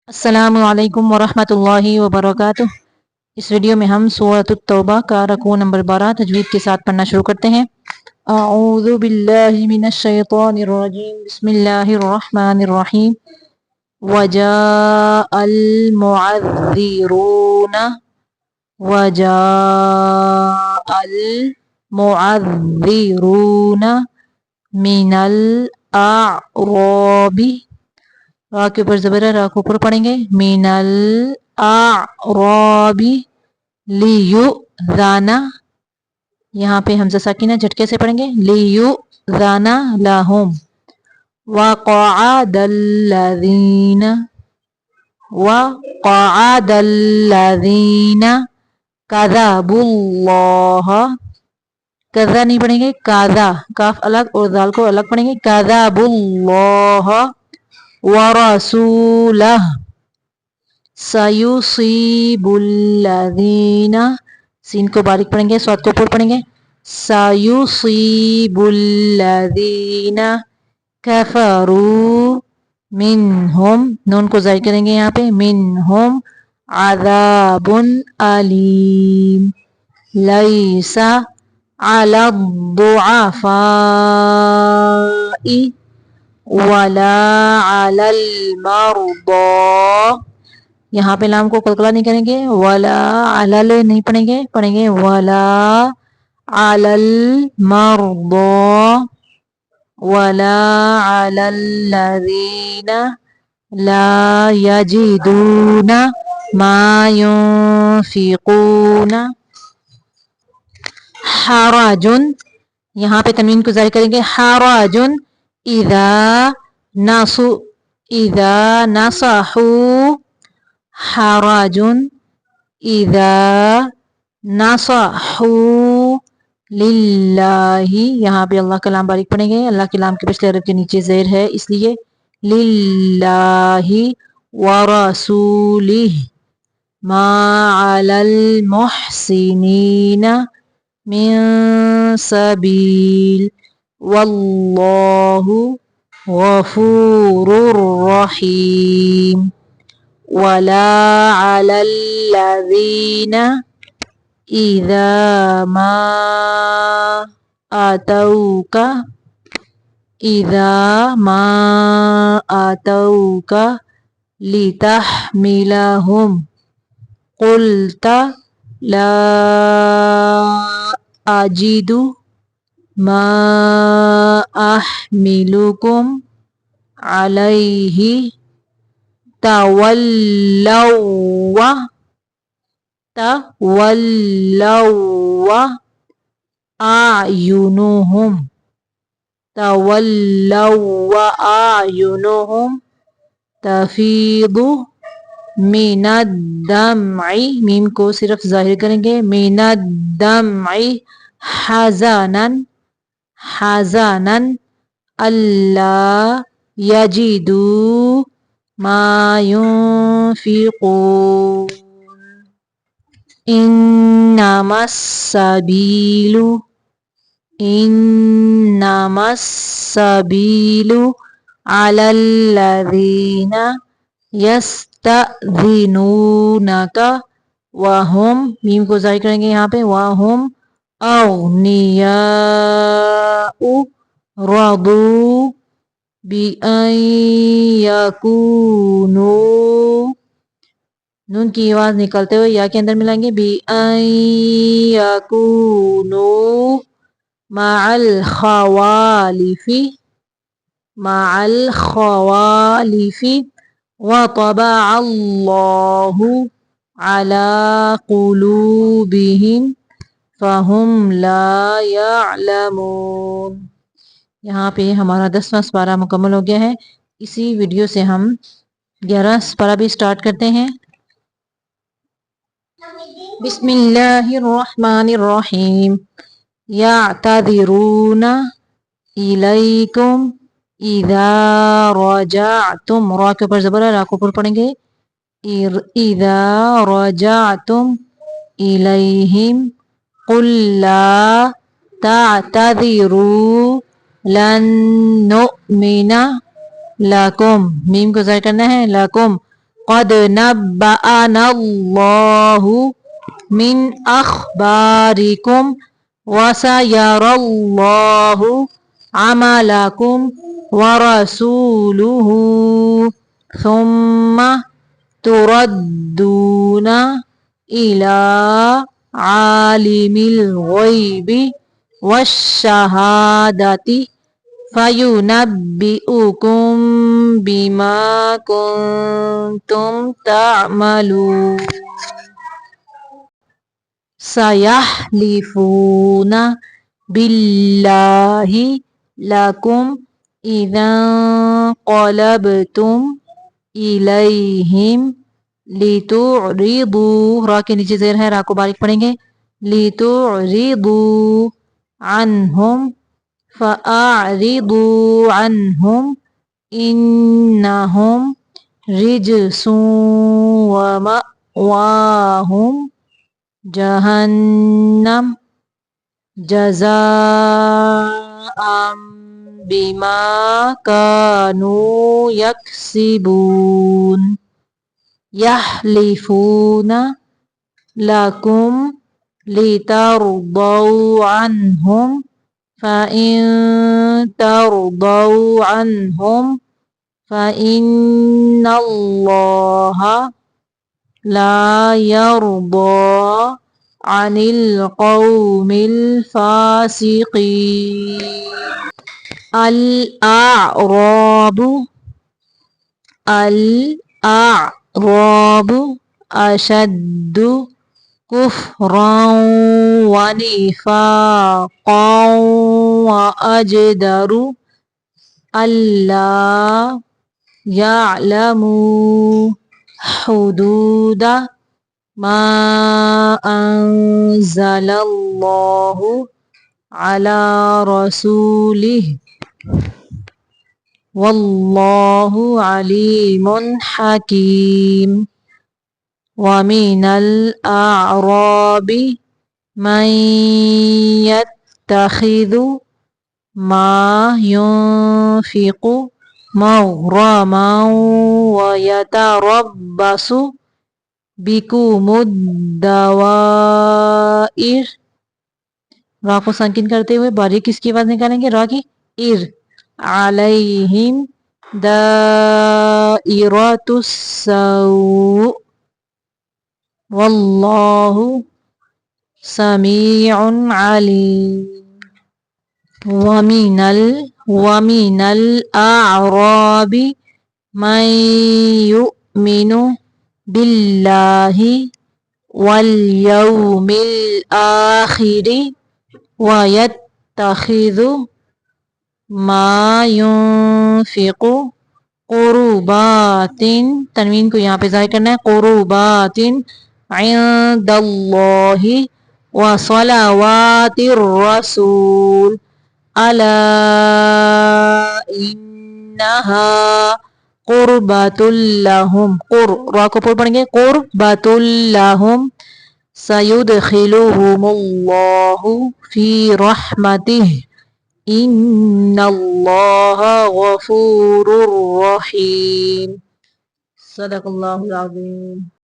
अस्सलामु अलैकुम वरहमतुल्लाहि वबरकातुह। इस वीडियो में हम सूरत तौबा का रकू नंबर 12 तजवीद के साथ पढ़ना शुरू करते हैं। अऊज़ु बिल्लाहि मिनश शैतानिर रजीम, बिस्मिल्लाहिर रहमानिर रहीम। वजाअल मुअज़्ज़िरूना वजाअल मुअज़्ज़िरूना मिनल अअराबी। रा के ऊपर ज़बर है, रा को ऊपर पढ़ेंगे। मिनल आराबी लियुज़ाना, यहाँ पे हमज़ा साकिना झटके से पढ़ेंगे। लियुज़ाना लहुम। वक़अदल्लज़ीना वक़अदल्लज़ीना कज़बुल्लाह। कज़ा नहीं पढ़ेंगे, काज़ा, काफ अलग और दाल को अलग पढ़ेंगे। कज़बुल्लाह वरसूलह सयुसीबुल्लज़ीना, सीन को बारीक पढ़ेंगे, स्वाद को ऊपर पढ़ेंगे। सयुसीबुल्लज़ीना कफरू मिनहुम, नून को ज़ाहिर करेंगे यहाँ पे। मिनहुम अज़ाबुन अलीम लैसा अला दुआफाई वला अलल मरदा। यहाँ पे लाम को कलकला नहीं करेंगे। वला अलल नहीं पढ़ेंगे, पढ़ेंगे वला अलल मरदा वला अलल्लज़ीना ला यजिदूना मा युनफिकूना हराजुन, यहाँ पे तनवीन को जाहिर करेंगे। हराजुन इज़ा नसहू हराजुन इज़ा नसहू लिल्लाही, यहाँ पे अल्लाह का लाम बारीक पढ़ेंगे। अल्लाह के लाम के पिछले हरफ के नीचे ज़ेर है, इसलिए लिल्लाही व रसूलिही मा अलल मुहसिनीना मिन सबील वल्लाहु गफूरुर रहीम वला अलल्लज़ीना इज़ा मा आतौका लितहमिलहुम क़ुल्ता ला अजिदु मा अहमिलुकुम अलैहि तवल्लवा आयुनुहुम तफीदु मिनद्दमई, मीम को सिर्फ जाहिर करेंगे। मिनद्दमई हज़ानन अल्लाह यजिदू मा युनफिकून इन्नमस्सबीलु अलल्लज़ीना यस्तअज़िनूनका वहुम, मीम को जाहिर करेंगे यहाँ पे। वहुम अग़नियाउ रदू बिअन यकूनू, नून की आवाज निकलते हुए या के अंदर मिलाएंगे। बिअन यकूनू मअल खवालिफी व तबअल्लाहु अला कुलूबिहिम फहुम ला यअलमून। यहाँ पे हमारा 10वां पारा मुकम्मल हो गया है। इसी वीडियो से हम 11वां पारा भी स्टार्ट करते हैं। बिस्मिल्लाहिर्रहमानिर्रहीम। यअतज़िरूना इलैकुम इज़ा रजअतुम, रा के ऊपर ज़बर है, रा को ऊपर पढ़ेंगे। इज़ा रजअतुम इलैहिम कुल ला तअतज़िरू लन नुमिना लकुम, मीम को ज़ाहिर करना है। लकुम قد نبأنا الله من أخباركم وسيرى الله عملكم ورسوله ثم تردون إلى عالم الغيب والشهادة فينبئكم بما كنتم تعملون سيحلفون بالله لكم إذا انقلبتم إلیہم لتعرضوا را کے نیچے زیر ہے، را کو باریک پڑھیں گے، لتعرضوا عنہم فأعرضوا عنہم إنہم رجس ومأواہم جہنم جزاء بما كانوا يكسبون يحلفون لكم لترضوا عنهم فإن ترضوا عنهم فإن الله لا يرضى عن القوم الفاسقين الأعراب أشد كفرا ونفاقا وأجدر ألا يعلموا حدود ما أنزل الله على رسوله والله عليم حكيم ومن الأعراب من يتخذ ما ينفق مغرما ويتربص بكم الدوائر را کو سنکن کرتے ہوئے باریک اس کی آواز نکالیں گے، را کی ار علیہم دائرۃ السوء واللہ سمیع علیم ومن الأعراب من يؤمن بالله واليوم الآخر ويتخذ ما ينفق قربات، تنوین کو یہاں پہ ظاہر کرنا ہے، قربات عند اللہ وصلوات الرسول الا انہا قربۃ لہم، را کو پر پڑھیں گے، قربۃ لہم سیدخلہم اللہ فی رحمتہ ان اللہ غفور رحیم۔ صدق اللہ العظیم۔